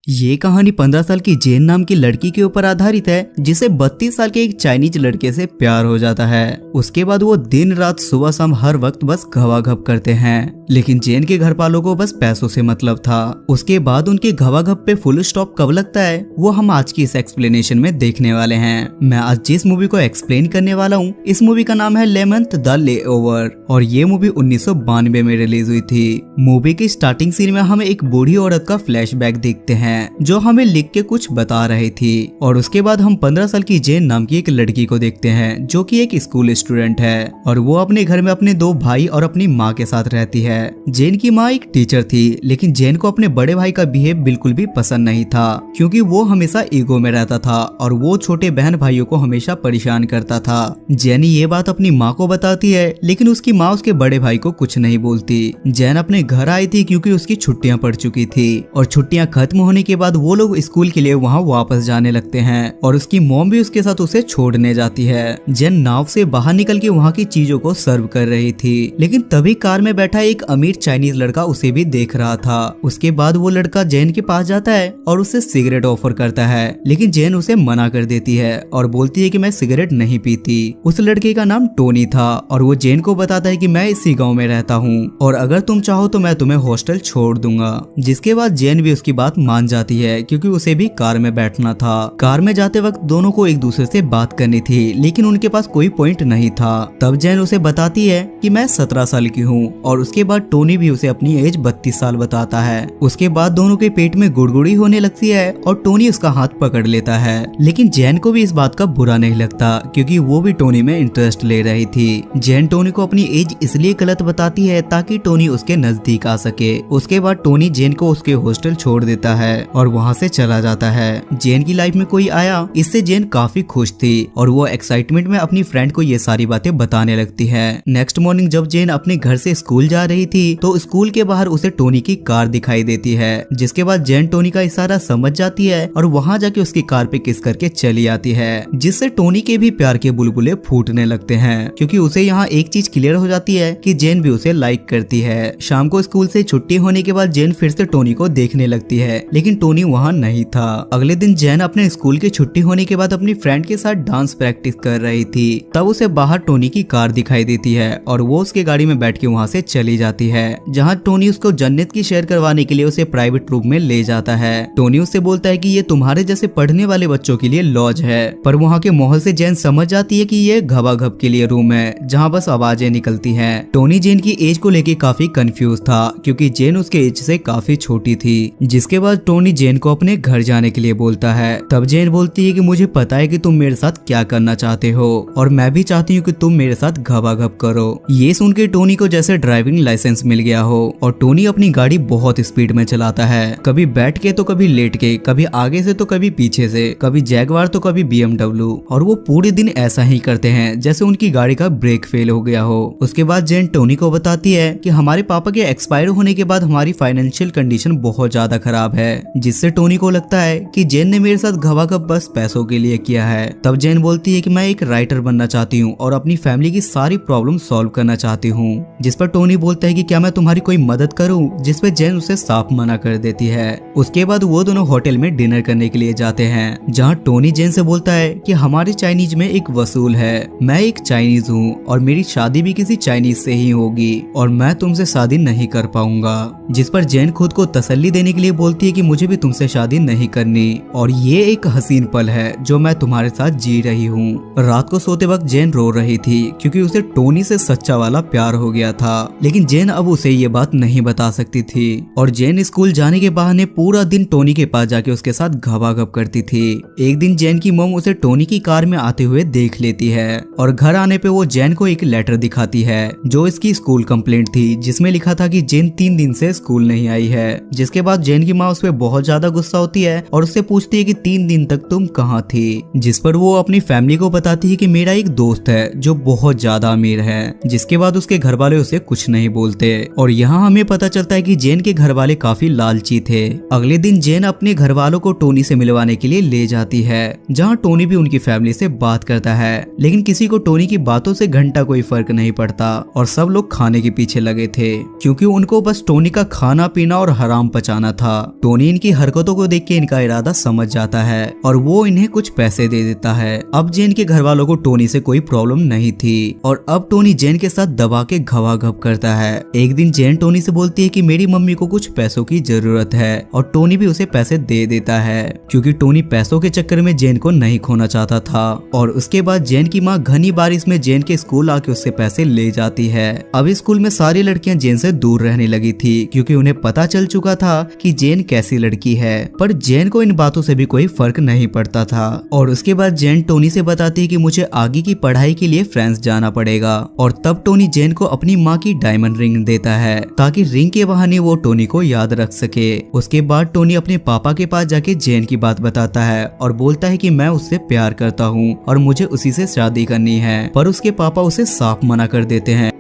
ये कहानी 15 साल की जेन नाम की लड़की के ऊपर आधारित है जिसे 32 साल के एक चाइनीज लड़के से प्यार हो जाता है। उसके बाद वो दिन रात सुबह शाम हर वक्त बस घवाघप करते हैं, लेकिन जेन के घर वालों को बस पैसों से मतलब था। उसके बाद उनके घवाघप पे फुल स्टॉप कब लगता है वो हम आज की इस एक्सप्लेनेशन में देखने वाले हैं। मैं आज जिस मूवी को एक्सप्लेन करने वाला हूँ इस मूवी का नाम है लेमंथ द लेओवर और ये मूवी 1992 में रिलीज हुई थी। मूवी की स्टार्टिंग सीन में हमें एक बूढ़ी औरत का फ्लैशबैक देखते हैं जो हमें लिख के कुछ बता रही थी और उसके बाद हम 15 साल की जेन नाम की एक लड़की को देखते हैं जो कि एक स्कूल स्टूडेंट है और वो अपने घर में अपने 2 भाई और अपनी माँ के साथ रहती है। जेन की माँ एक टीचर थी लेकिन जेन को अपने बड़े भाई का बिहेव बिल्कुल भी पसंद नहीं था क्योंकि वो हमेशा ईगो में रहता था और वो छोटे बहन भाइयों को हमेशा परेशान करता था। जेन ये बात अपनी माँ को बताती है लेकिन उसकी माँ उसके बड़े भाई को कुछ नहीं बोलती। जेन अपने घर आई थी क्योंकि उसकी छुट्टियां पड़ चुकी थी और छुट्टियां खत्म होने के बाद वो लोग स्कूल के लिए वहाँ वापस जाने लगते हैं और उसकी मॉम भी उसके साथ उसे छोड़ने जाती है। जेन नाव से बाहर निकल के वहाँ की चीजों को सर्व कर रही थी लेकिन तभी कार में बैठा एक अमीर चाइनीज लड़का उसे भी देख रहा था। उसके बाद वो लड़का जेन के पास जाता है और उसे सिगरेट ऑफर करता है लेकिन जेन उसे मना कर देती है और बोलती है कि मैं सिगरेट नहीं पीती। उस लड़के का नाम टोनी था और वो जेन को बताता है कि मैं इसी गाँव में रहता हूँ और अगर तुम चाहो तो मैं तुम्हें हॉस्टल छोड़ दूंगा। जिसके बाद जेन भी उसकी बात मान जाती है क्योंकि उसे भी कार में बैठना था। कार में जाते वक्त दोनों को एक दूसरे से बात करनी थी लेकिन उनके पास कोई पॉइंट नहीं था। तब जेन उसे बताती है कि मैं 17 साल की हूँ और उसके बाद टोनी भी उसे अपनी एज 32 साल बताता है। उसके बाद दोनों के पेट में गुड़गुड़ी होने लगती है और टोनी उसका हाथ पकड़ लेता है लेकिन जेन को भी इस बात का बुरा नहीं लगता क्योंकि वो भी टोनी में इंटरेस्ट ले रही थी। जेन टोनी को अपनी एज इसलिए गलत बताती है ताकि टोनी उसके नजदीक आ सके। उसके बाद टोनी जेन को उसके हॉस्टल छोड़ देता है और वहाँ से चला जाता है। जेन की लाइफ में कोई आया इससे जेन काफी खुश थी और वो एक्साइटमेंट में अपनी फ्रेंड को ये सारी बातें बताने लगती है। नेक्स्ट मॉर्निंग जब जेन अपने घर से स्कूल जा रही थी तो स्कूल के बाहर उसे टोनी की कार दिखाई देती है जिसके बाद जेन टोनी का इशारा समझ जाती है और वहाँ जाके उसकी कार पे किस करके चली आती है जिससे टोनी के भी प्यार के बुलबुले फूटने लगते हैं क्योंकि उसे यहाँ एक चीज क्लियर हो जाती है कि जेन भी उसे लाइक करती है। शाम को स्कूल से छुट्टी होने के बाद जेन फिर से टोनी को देखने लगती है लेकिन टोनी वहाँ नहीं था। अगले दिन जेन अपने स्कूल की छुट्टी होने के बाद अपनी फ्रेंड के साथ डांस प्रैक्टिस कर रही थी। तब उसे बाहर टोनी की कार दिखाई देती है और वो उसके गाड़ी में बैठ के वहाँ से चली जाती है जहाँ टोनी उसको जन्नत की शेयर करवाने के लिए उसे प्राइवेट रूम में ले जाता है। टोनी उससे बोलता है कि ये तुम्हारे जैसे पढ़ने वाले बच्चों के लिए लॉज है पर वहाँ के माहौल से जेन समझ जाती है कि ये घबाघप के लिए रूम है जहाँ बस आवाजें निकलती हैं। टोनी जेन की एज को लेके काफी कंफ्यूज था क्योंकि जेन उसके एज से काफी छोटी थी। जिसके बाद टोनी जेन को अपने घर जाने के लिए बोलता है। तब जेन बोलती है कि मुझे पता है कि तुम मेरे साथ क्या करना चाहते हो और मैं भी चाहती हूँ कि तुम मेरे साथ घबाघप करो। ये सुन के टोनी को जैसे ड्राइविंग लाइसेंस मिल गया हो और टोनी अपनी गाड़ी बहुत स्पीड में चलाता है, कभी बैठ के तो कभी लेट के, कभी आगे से तो कभी पीछे से, कभी जैगवार तो कभी BMW और वो पूरे दिन ऐसा ही करते हैं जैसे उनकी गाड़ी का ब्रेक फेल हो गया हो। उसके बाद जेन टोनी को बताती है कि हमारे पापा के एक्सपायर होने के बाद हमारी फाइनेंशियल कंडीशन बहुत ज्यादा खराब है जिससे टोनी को लगता है कि जेन ने मेरे साथ घबाघप बस पैसों के लिए किया है। तब जेन बोलती है कि मैं एक राइटर बनना चाहती हूँ और अपनी फैमिली की सारी प्रॉब्लम सॉल्व करना चाहती हूँ। जिस पर टोनी बोलता है कि क्या मैं तुम्हारी कोई मदद करूँ, जिस पर जेन उसे साफ मना कर देती है। उसके बाद वो दोनों होटल में डिनर करने के लिए जाते हैं जहाँ टोनी जेन से बोलता है कि हमारे चाइनीज में एक वसूल है, मैं एक चाइनीज हूँ और मेरी शादी भी किसी चाइनीज से ही होगी और मैं तुमसे शादी नहीं कर पाऊंगा। जिस पर जेन खुद को तसल्ली देने के लिए बोलती है कि मुझे भी तुमसे शादी नहीं करनी और ये एक हसीन पल है जो मैं तुम्हारे साथ जी रही हूँ। रात को सोते वक्त जेन रो रही थी क्योंकि उसे टोनी से सच्चा वाला प्यार हो गया था लेकिन जेन अब उसे ये बात नहीं बता सकती थी और जेन स्कूल जाने के बहाने पूरा दिन टोनी के पास जाके उसके साथ घबाघप करती थी। एक दिन जेन की मॉम उसे टोनी की कार में आते हुए देख लेती है और घर आने पे वो जेन को एक लेटर दिखाती है जो इसकी स्कूल कंप्लेंट थी जिसमें लिखा था कि जेन 3 दिन से स्कूल नहीं आई है। जिसके बाद जेन की माँ उस पर बहुत ज्यादा गुस्सा होती है और उससे पूछती है कि 3 दिन तक तुम कहाँ थी। जिस पर वो अपनी फैमिली को बताती है कि मेरा एक दोस्त है जो बहुत ज्यादा अमीर है। जिसके बाद उसके घर वाले उसे कुछ नहीं बोलते और यहाँ हमें पता चलता है कि जेन के घर वाले काफी लालची थे। अगले दिन जेन अपने घर वालों को टोनी से मिलवाने के लिए ले जाती है जहाँ टोनी भी उनकी फैमिली से बात करता है लेकिन किसी को टोनी की बातों से घंटा कोई फर्क नहीं पड़ता और सब लोग खाने के पीछे लगे थे क्योंकि उनको बस टोनी का खाना पीना और हराम पचाना था। टोनी इनकी हरकतों को देख के इनका इरादा समझ जाता है और वो इन्हें कुछ पैसे दे देता है। अब जेन के घर वालों को टोनी से कोई प्रॉब्लम नहीं थी और अब टोनी जेन के साथ दबा के घवाघप करता है। एक दिन जेन टोनी से बोलती है कि मेरी मम्मी को कुछ पैसों की जरूरत है और टोनी भी उसे पैसे दे देता है क्योंकि टोनी पैसों के चक्कर में जेन को नहीं खोना चाहता था। और उसके बाद जेन की माँ घनी बारिश में जेन के स्कूल आके उससे पैसे ले जाती है। अब स्कूल में सारी लड़कियां जेन से दूर रहने लगी थी क्योंकि उन्हें पता चल चुका था कि जेन कैसी लड़की है, पर जेन को इन बातों से भी कोई फर्क नहीं पड़ता था। और उसके बाद जेन टोनी से बताती है कि मुझे आगे की पढ़ाई के लिए फ्रांस जाना पड़ेगा और तब टोनी जेन को अपनी माँ की डायमंड रिंग देता है ताकि रिंग के बहाने वो टोनी को याद रख सके। उसके बाद टोनी अपने पापा के पास जाके जेन की बात बताता है और बोलता है कि मैं उससे प्यार करता हूँ और मुझे उसी से शादी करनी है, पर उसके पापा उसे साफ मना कर देते हैं।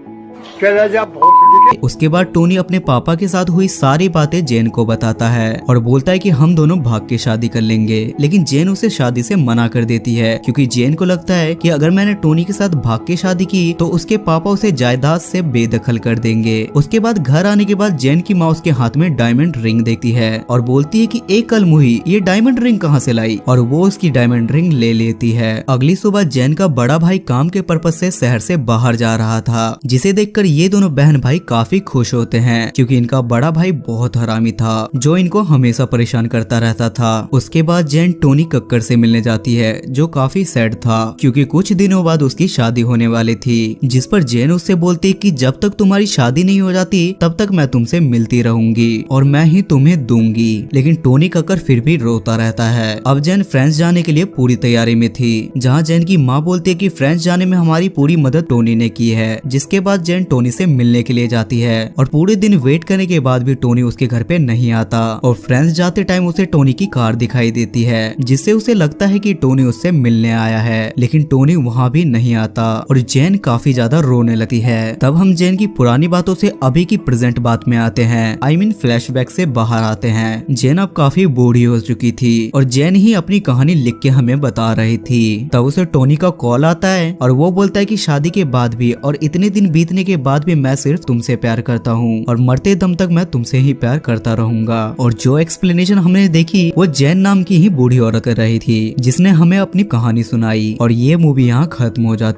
उसके बाद टोनी अपने पापा के साथ हुई सारी बातें जेन को बताता है और बोलता है कि हम दोनों भाग के शादी कर लेंगे, लेकिन जेन उसे शादी से मना कर देती है क्योंकि जेन को लगता है कि अगर मैंने टोनी के साथ भाग के शादी की तो उसके पापा उसे जायदाद से बेदखल कर देंगे। उसके बाद घर आने के बाद जेन की माँ उसके हाथ में डायमंड रिंग देखती है और बोलती है कि एक कल मुही ये डायमंड रिंग कहाँ से लाई, और वो उसकी डायमंड रिंग ले लेती है। अगली सुबह जेन का बड़ा भाई काम के पर्पज से शहर से बाहर जा रहा था, जिसे देखकर ये दोनों बहन भाई काफी खुश होते हैं क्योंकि इनका बड़ा भाई बहुत हरामी था जो इनको हमेशा परेशान करता रहता था। उसके बाद जेन टोनी कक्कर से मिलने जाती है जो काफी सैड था क्योंकि कुछ दिनों बाद उसकी शादी होने वाली थी, जिस पर जेन उससे बोलती कि जब तक तुम्हारी शादी नहीं हो जाती तब तक मैं तुमसे मिलती रहूंगी और मैं ही तुम्हें दूंगी। लेकिन टोनी कक्कर फिर भी रोता रहता है। अब जेन फ्रांस जाने के लिए पूरी तैयारी में थी, जहाँ जेन की माँ बोलती है कि फ्रांस जाने में हमारी पूरी मदद टोनी ने की है। जिसके बाद जेन टोनी से मिलने के लिए जाती है और पूरे दिन वेट करने के बाद भी टोनी उसके घर पे नहीं आता और फ्रांस जाते टाइम उसे टोनी की कार दिखाई देती है, जिससे उसे लगता है कि टोनी उससे मिलने आया है, लेकिन टोनी वहाँ भी नहीं आता और जेन काफी ज्यादा रोने लगती है। तब हम जेन की पुरानी बातों से अभी की प्रेजेंट बात में आते हैं, आई मीन फ्लैशबैक से बाहर आते हैं। जेन अब काफी बूढ़ी हो चुकी थी और जेन ही अपनी कहानी लिख के हमें बता रही थी। तब उसे टोनी का कॉल आता है और वो बोलता है कि शादी के बाद भी और इतने दिन बीतने के बाद भी मैं सिर्फ तुमसे प्यार करता हूँ और मरते दम तक मैं तुमसे ही प्यार करता रहूंगा। और जो एक्सप्लेनेशन हमने देखी वो जेन नाम की ही बूढ़ी औरत कर रही थी जिसने हमें अपनी कहानी सुनाई और ये मूवी यहाँ खत्म हो जाती।